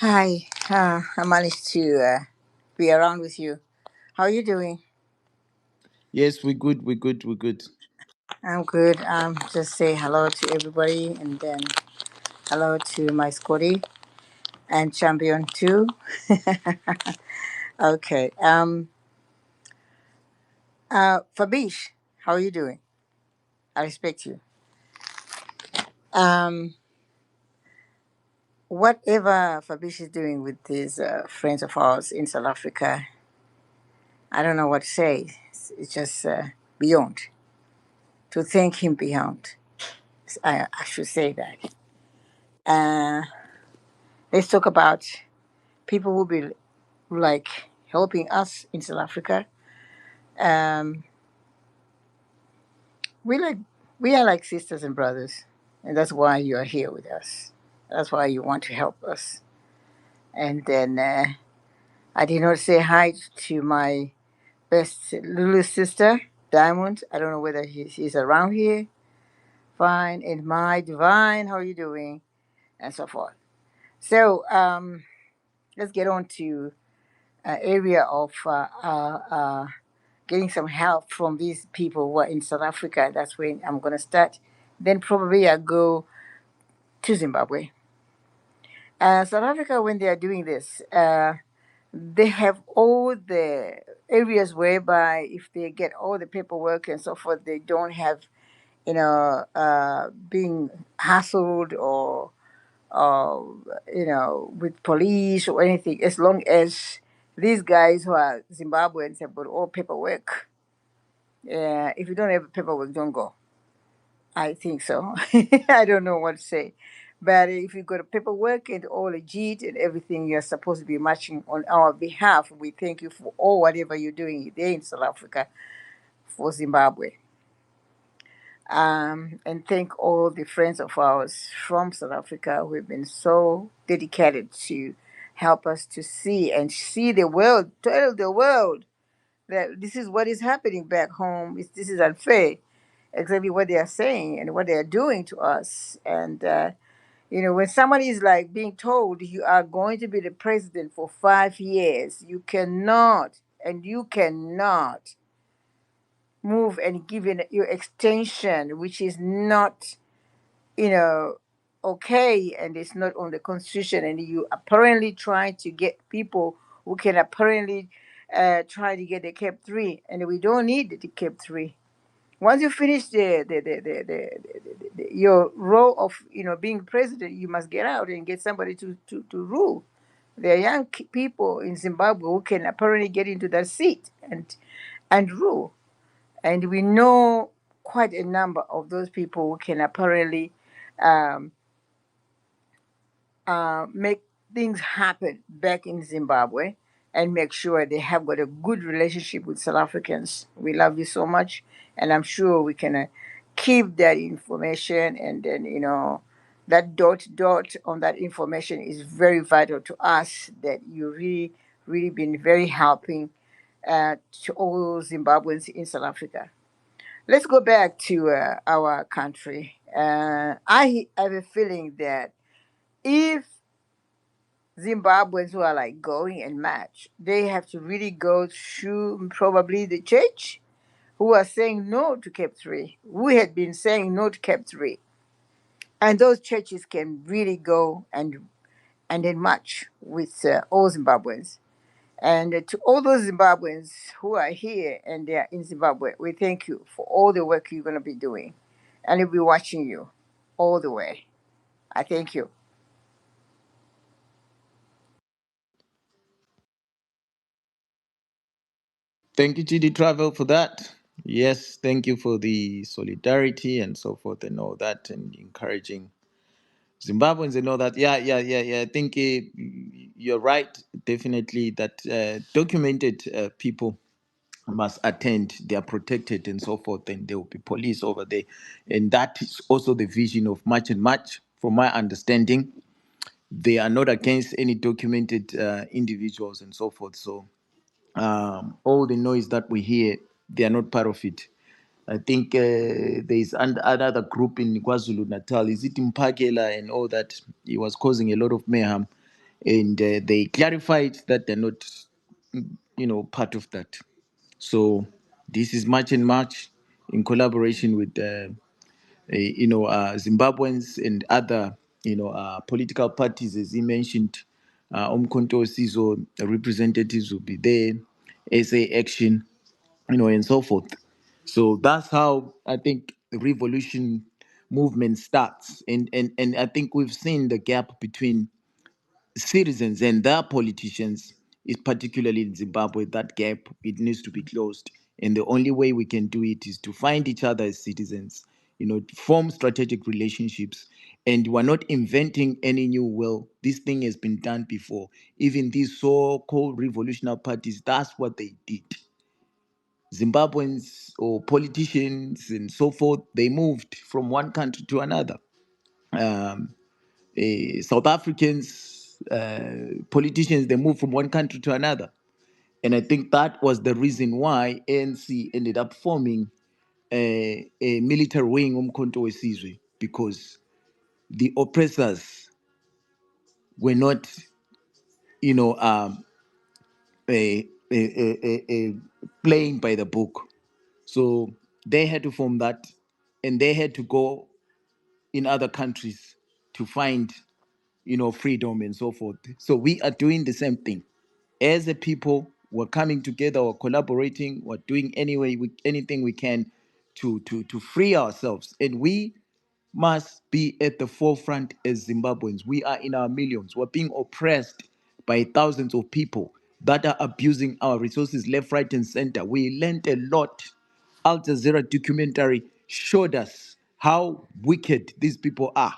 Hi, I managed to be around with you. How are you doing? Yes, we're good. We're good. We're good. I'm good. Just say hello to everybody and then hello to my Scotty and Champion too. Okay. Fabish, how are you doing? I respect you. Um, whatever Fabish is doing with these friends of ours in South Africa, I don't know what to say. It's just beyond. To thank him beyond. I should say that. Uh, let's talk about people who be like helping us in South Africa. Um, we like we are like sisters and brothers, and that's why you are here with us. That's why you want to help us. And then I did not say hi to my best little sister, Diamond. I don't know whether he's around here. Fine, and my divine, how are you doing? And so forth. So let's get on to area of getting some help from these people who are in South Africa. That's when I'm going to start. Then probably I go to Zimbabwe. South Africa, when they are doing this, they have all the areas whereby if they get all the paperwork and so forth, they don't have, being hassled or with police or anything, as long as these guys who are Zimbabweans have got all paperwork. If you don't have paperwork, don't go. I think so. I don't know what to say. But if you got a paperwork and all legit and everything, you're supposed to be matching on our behalf. We thank you for all whatever you're doing there in South Africa for Zimbabwe. And thank all the friends of ours from South Africa who have been so dedicated to help us to see the world, tell the world that this is what is happening back home. This is unfair, exactly what they are saying and what they are doing to us. And when somebody is like being told you are going to be the president for 5 years, you cannot move and give in your extension, which is not, you know, okay, and it's not on the constitution, and you apparently trying to get people who can apparently try to get the cap 3, and we don't need the cap 3. Once you finish your role of being president, you must get out and get somebody to rule. There are young people in Zimbabwe who can apparently get into that seat and rule, and we know quite a number of those people who can apparently um, make things happen back in Zimbabwe and make sure they have got a good relationship with South Africans. We love you so much, and I'm sure we can keep that information. And then, that dot on that information is very vital to us. That you really, really been very helping to all Zimbabweans in South Africa. Let's go back to our country. I have a feeling that if Zimbabweans who are like going and match, they have to really go through probably the church who are saying no to Cap 3. We had been saying no to Cap 3. And those churches can really go and then match with all Zimbabweans. And to all those Zimbabweans who are here and they are in Zimbabwe, we thank you for all the work you're going to be doing. And we'll be watching you all the way. I thank you. Thank you, GD Travel, for that. Yes, thank you for the solidarity and so forth and all that, and encouraging Zimbabweans and all that. Yeah. I think you're right. Definitely, that documented people must attend. They are protected and so forth, and there will be police over there, and that is also the vision of March and March. From my understanding, they are not against any documented individuals and so forth. So all the noise that we hear, they are not part of it. I think there is another group in KwaZulu Natal. Is it Impakela and all that? It was causing a lot of mayhem. and they clarified that they're not, part of that. So this is March and March in collaboration with Zimbabweans and other political parties, as he mentioned. Umkhonto Sizo representatives will be there, SA Action, and so forth. So that's how I think the revolution movement starts, and I think we've seen the gap between citizens and their politicians is particularly in Zimbabwe. That gap, it needs to be closed, and the only way we can do it is to find each other as citizens, form strategic relationships. And we're not inventing any new will. This thing has been done before. Even these so-called revolutionary parties, that's what they did. Zimbabweans or politicians and so forth, they moved from one country to another. Um, South Africans, politicians, they moved from one country to another. And I think that was the reason why ANC ended up forming a military wing, Umkhonto weSizwe, because the oppressors were not, you know, um, playing by the book. So they had to form that, and they had to go in other countries to find, freedom and so forth. So we are doing the same thing. As a people, we're coming together, we're collaborating, we're doing anything we can to free ourselves. And we must be at the forefront as Zimbabweans. We are in our millions. We're being oppressed by thousands of people that are abusing our resources left, right, and center. We learned a lot. Al Jazeera documentary showed us how wicked these people are,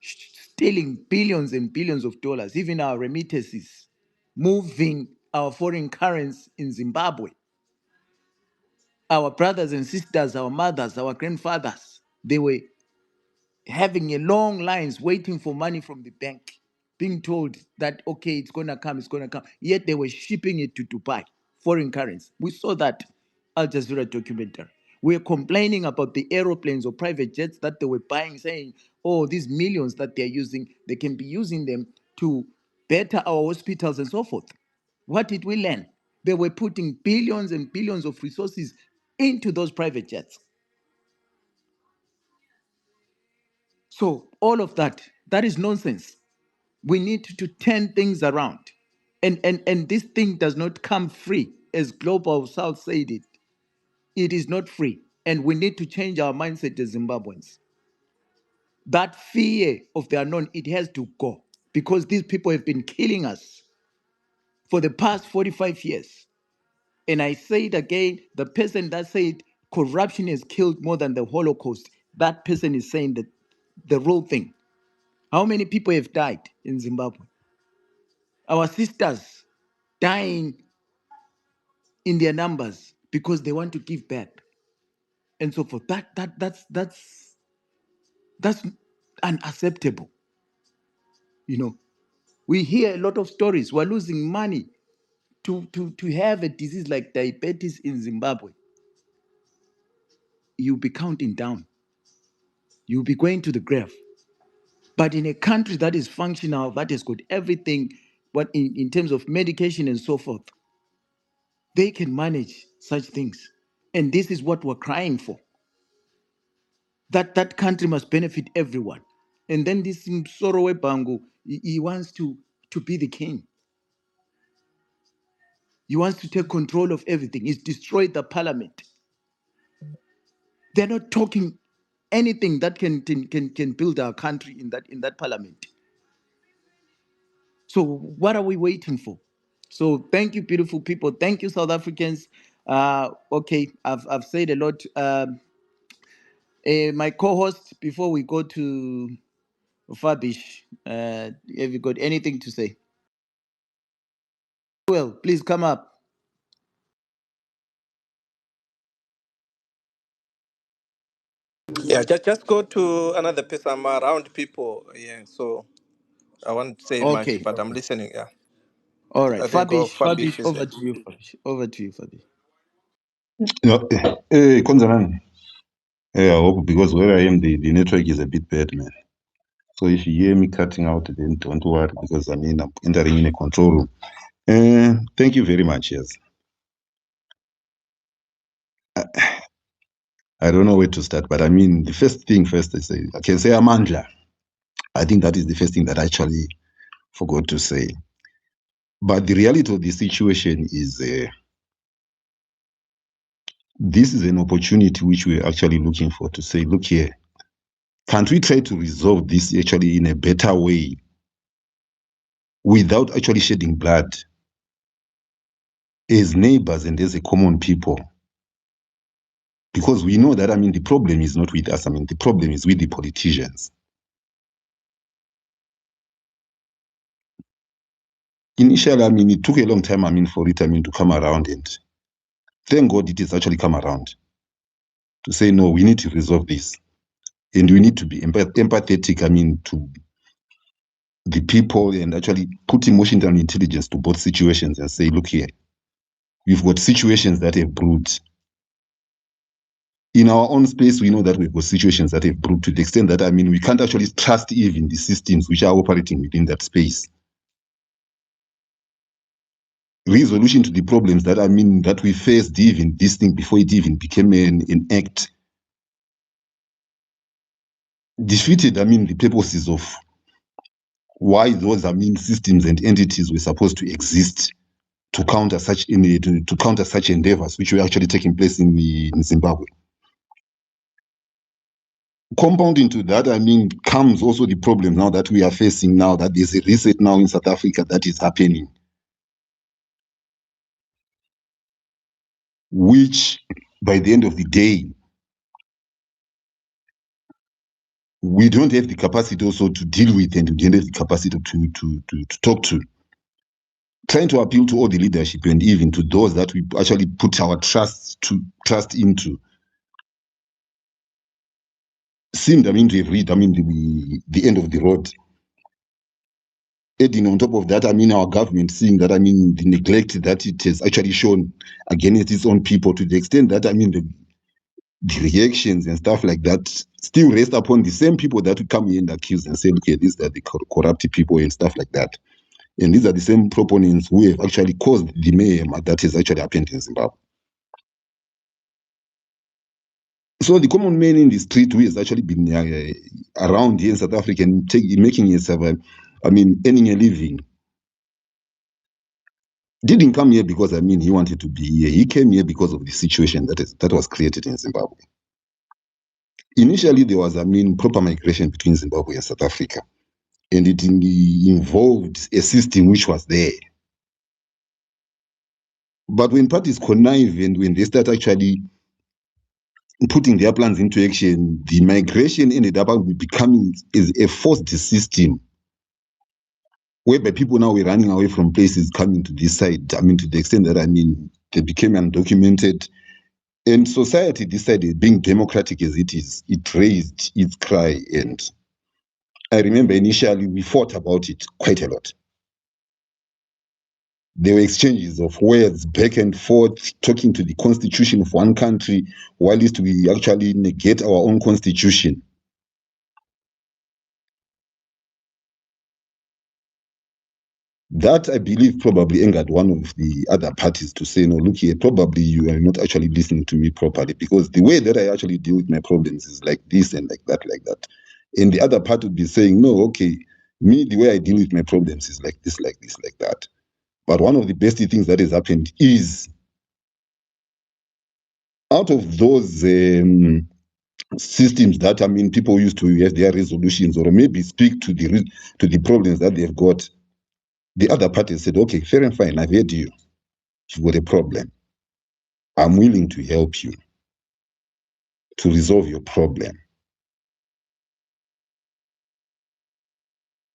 stealing billions and billions of dollars, even our remittances, moving our foreign currency in Zimbabwe. Our brothers and sisters, our mothers, our grandfathers, they were having a long lines waiting for money from the bank, being told that, okay, it's gonna come. Yet they were shipping it to Dubai, foreign currency. We saw that Al Jazeera documentary. We're complaining about the aeroplanes or private jets that they were buying, saying, oh, these millions that they're using, they can be using them to better our hospitals and so forth. What did we learn? They were putting billions and billions of resources into those private jets. So all of that is nonsense. We need to turn things around. And this thing does not come free, as Global South said it. It is not free. And we need to change our mindset as Zimbabweans. That fear of the unknown, it has to go. Because these people have been killing us for the past 45 years. And I say it again, the person that said corruption has killed more than the Holocaust, that person is saying that the real thing. How many people have died in Zimbabwe? Our sisters dying in their numbers because they want to give back, and so forth. That's unacceptable. We hear a lot of stories. We're losing money to have a disease like diabetes in Zimbabwe. You'll be counting down. You'll be going to the grave. But in a country that is functional, that has got everything, but in terms of medication and so forth, they can manage such things. And this is what we're crying for. That country must benefit everyone. And then this Sorowe Bangu, he wants to be the king. He wants to take control of everything. He's destroyed the parliament. They're not talking anything that can build our country in that parliament. So what are we waiting for? So thank you, beautiful people. Thank you, South Africans. Okay, I've said a lot. My co-host, before we go to Fabish, have you got anything to say? Well, please come up. Yeah, just go to another place. I'm around people. Yeah, so I won't say much, Okay, but I'm okay. listening. Yeah, All right. I think Fabish, Fabish is over there. to you, Fabish. Over to you, Fabish. No, Konzanan. I hope because where I am, the network is a bit bad, man. So if you hear me cutting out, then don't worry, because I mean I'm entering in a control room. Thank you very much. Yes. I don't know where to start, but I mean the first thing first, I can say Amandla. I think that is the first thing that I actually forgot to say. But the reality of the situation is this is an opportunity which we're actually looking for, to say, look here, can't we try to resolve this actually in a better way without actually shedding blood as neighbors and as a common people? Because we know that, I mean, the problem is not with us. I mean, the problem is with the politicians. Initially, I mean, it took a long time, I mean, for it, I mean, to come around, and thank God it has actually come around to say, no, we need to resolve this. And we need to be empathetic, I mean, to the people, and actually put emotional intelligence to both situations and say, look here, we've got situations that have brewed. In our own space, we know that we've got situations that have brewed to the extent that, I mean, we can't actually trust even the systems which are operating within that space. Resolution to the problems that, I mean, that we faced even this thing before it even became an act, defeated, I mean, the purposes of why those, I mean, systems and entities were supposed to exist to counter such to counter such endeavors which were actually taking place in Zimbabwe. Compounding to that, I mean, comes also the problem now that we are facing now, that there's a reset now in South Africa that is happening, which by the end of the day, we don't have the capacity also to deal with, and we don't have the capacity to talk to. Trying to appeal to all the leadership and even to those that we actually put our trust into, seemed, I mean, to have reached, I mean, the end of the road. Adding on top of that, I mean, our government seeing that, I mean, the neglect that it has actually shown against its own people, to the extent that, I mean, the reactions and stuff like that still rest upon the same people that will come here and accuse and say, okay, these are the corrupt people and stuff like that. And these are the same proponents who have actually caused the mayhem that has actually happened in Zimbabwe. So the common man in the street who has actually been around here in South Africa and making himself, I mean, earning a living, didn't come here because, I mean, he wanted to be here. He came here because of the situation that was created in Zimbabwe. Initially, there was, I mean, proper migration between Zimbabwe and South Africa, and it involved a system which was there. But when parties connive and when they start actually putting their plans into action, the migration ended up becoming a forced system, whereby people now were running away from places coming to this side. I mean, to the extent that, I mean, they became undocumented. And society decided, being democratic as it is, it raised its cry. And I remember initially we fought about it quite a lot. There were exchanges of words back and forth, talking to the constitution of one country, while we actually negate our own constitution. That, I believe, probably angered one of the other parties to say, no, look here, probably you are not actually listening to me properly, because the way that I actually deal with my problems is like this and like that, like that. And the other part would be saying, no, okay, me, the way I deal with my problems is like this, like this, like that. But one of the best things that has happened is, out of those systems that, I mean, people used to have their resolutions or maybe speak to the problems that they've got, the other party said, okay, fair and fine, I've heard you. You've got a problem. I'm willing to help you to resolve your problem.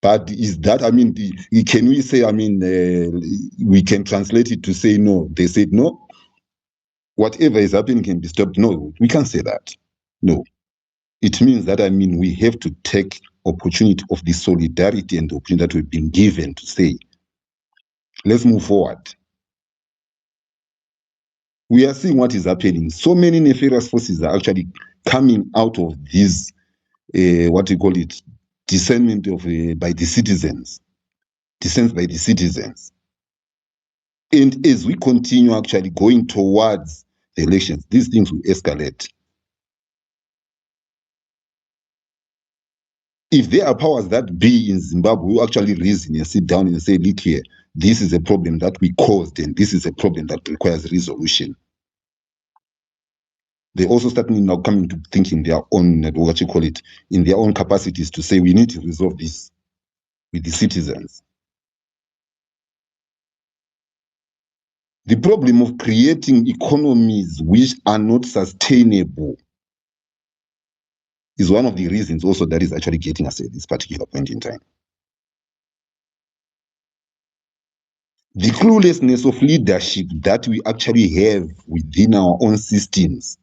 But is that, I mean, can we say, I mean, we can translate it to say no? They said no. Whatever is happening can be stopped. No, we can't say that. No. It means that, I mean, we have to take opportunity of the solidarity and the opportunity that we've been given to say, let's move forward. We are seeing what is happening. So many nefarious forces are actually coming out of these, what you call it, discernment of by the citizens, dissent by the citizens. And as we continue actually going towards the elections, these things will escalate. If there are powers that be in Zimbabwe who actually reason and sit down and say, look here, this is a problem that we caused and this is a problem that requires resolution. They also start now coming to think in their own, what you call it, in their own capacities to say we need to resolve this with the citizens. The problem of creating economies which are not sustainable is one of the reasons also that is actually getting us at this particular point in time. The cluelessness of leadership that we actually have within our own systems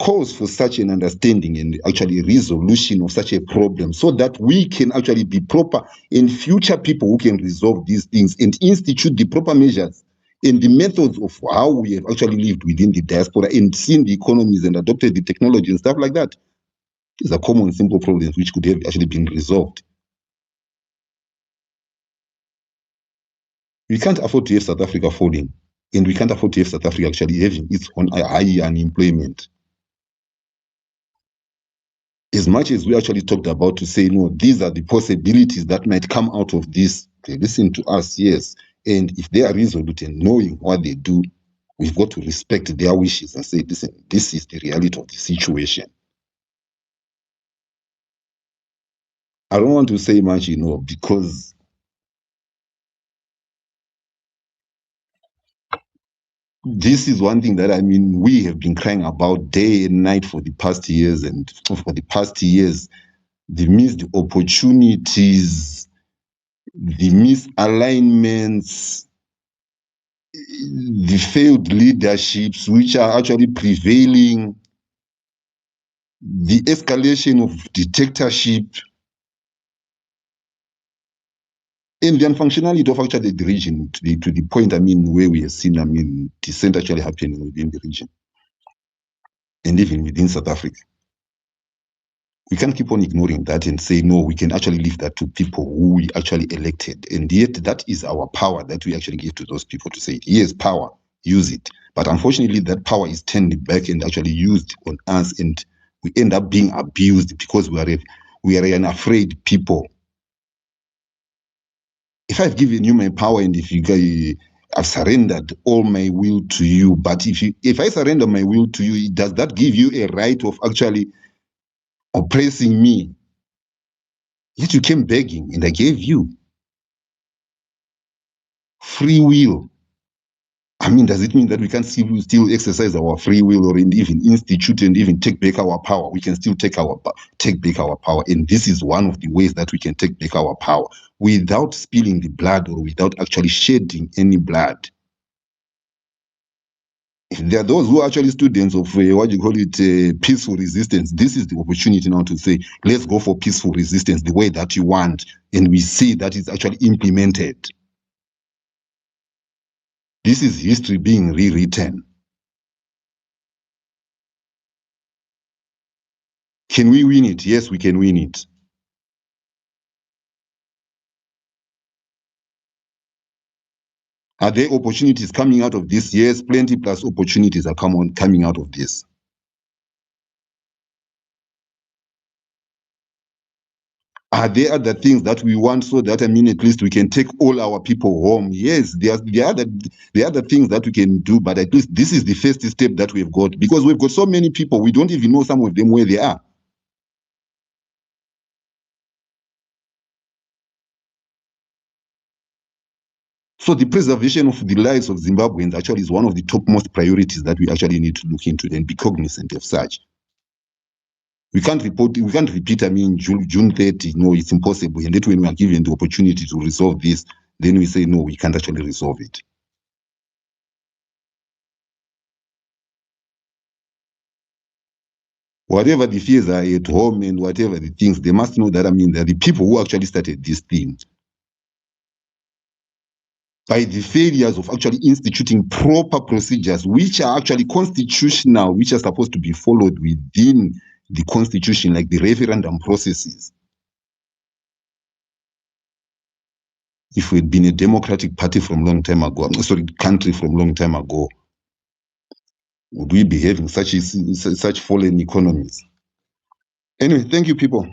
calls for such an understanding and actually resolution of such a problem so that we can actually be proper and future people who can resolve these things and institute the proper measures and the methods of how we have actually lived within the diaspora and seen the economies and adopted the technology and stuff like that. These are common, simple problems which could have actually been resolved. We can't afford to have South Africa falling, and we can't afford to have South Africa actually having its own high unemployment. As much as we actually talked about to say, no, these are the possibilities that might come out of this, they listen to us, yes. And if they are resolute and knowing what they do, we've got to respect their wishes and say, listen, this is the reality of the situation. I don't want to say much, because this is one thing that we have been crying about day and night for the past years, and for the past years, the missed opportunities, the misalignments, the failed leaderships which are actually prevailing, the escalation of dictatorship, and the unfunctionality of actually the region to the point, where we have seen, dissent actually happening within the region and even within South Africa. We can't keep on ignoring that and say, no, we can actually leave that to people who we actually elected. And yet that is our power that we actually give to those people to say, yes, power, use it. But unfortunately, that power is turned back and actually used on us, and we end up being abused because we are an afraid people. If I've given you my power and if I've surrendered all my will to you, but if I surrender my will to you, does that give you a right of actually oppressing me? Yet you came begging, and I gave you free will. Does it mean that we can still exercise our free will, or even institute and even take back our power? We can still take back our power, and this is one of the ways that we can take back our power without spilling the blood or without actually shedding any blood. If there are those who are actually students of peaceful resistance, this is the opportunity now to say, let's go for peaceful resistance the way that you want, and we see that it's actually implemented. This is history being rewritten. Can we win it? Yes, we can win it. Are there opportunities coming out of this? Yes, plenty plus opportunities are coming out of this. Are there other things that we want so that at least we can take all our people home? Yes, there are other things that we can do, but at least this is the first step that we've got, because we've got so many people, we don't even know some of them where they are. So the preservation of the lives of Zimbabweans actually is one of the topmost priorities that we actually need to look into and be cognizant of such. We can't repeat, June 30, no, it's impossible. And that when we are given the opportunity to resolve this, then we say, no, we can't actually resolve it. Whatever the fears are at home and whatever the things, they must know that, they're the people who actually started this thing. By the failures of actually instituting proper procedures, which are actually constitutional, which are supposed to be followed within the constitution, like the referendum processes. If we'd been a democratic party from long time ago, country from long time ago, would we be having such fallen economies? Anyway, thank you, people.